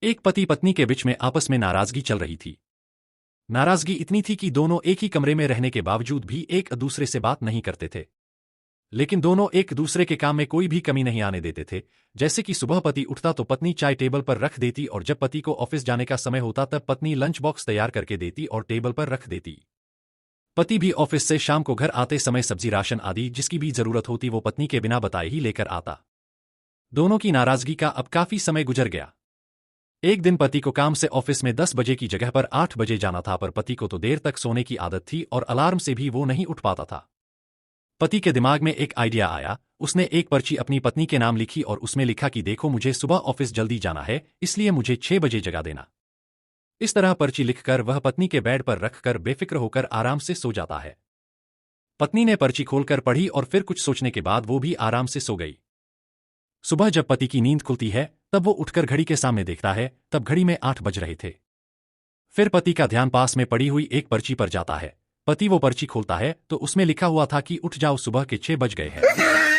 एक पति पत्नी के बीच में आपस में नाराजगी चल रही थी। नाराजगी इतनी थी कि दोनों एक ही कमरे में रहने के बावजूद भी एक दूसरे से बात नहीं करते थे। लेकिन दोनों एक दूसरे के काम में कोई भी कमी नहीं आने देते थे। जैसे कि सुबह पति उठता तो पत्नी चाय टेबल पर रख देती, और जब पति को ऑफिस जाने का समय होता तब पत्नी लंच बॉक्स तैयार करके देती और टेबल पर रख देती। पति भी ऑफिस से शाम को घर आते समय सब्जी, राशन आदि जिसकी भी जरूरत होती वो पत्नी के बिना बताए ही लेकर आता। दोनों की नाराजगी का अब काफी समय गुजर गया। एक दिन पति को काम से ऑफिस में 10 बजे की जगह पर 8 बजे जाना था, पर पति को तो देर तक सोने की आदत थी और अलार्म से भी वो नहीं उठ पाता था। पति के दिमाग में एक आइडिया आया। उसने एक पर्ची अपनी पत्नी के नाम लिखी और उसमें लिखा कि देखो, मुझे सुबह ऑफिस जल्दी जाना है, इसलिए मुझे 6 बजे जगा देना। इस तरह पर्ची लिखकर वह पत्नी के बेड पर रखकर बेफिक्र होकर आराम से सो जाता है। पत्नी ने पर्ची खोलकर पढ़ी और फिर कुछ सोचने के बाद वो भी आराम से सो गई। सुबह जब पति की नींद खुलती है तब वो उठकर घड़ी के सामने देखता है, तब घड़ी में 8 बज रहे थे। फिर पति का ध्यान पास में पड़ी हुई एक पर्ची पर जाता है। पति वो पर्ची खोलता है तो उसमें लिखा हुआ था कि उठ जाओ, सुबह के 6 बज गए हैं।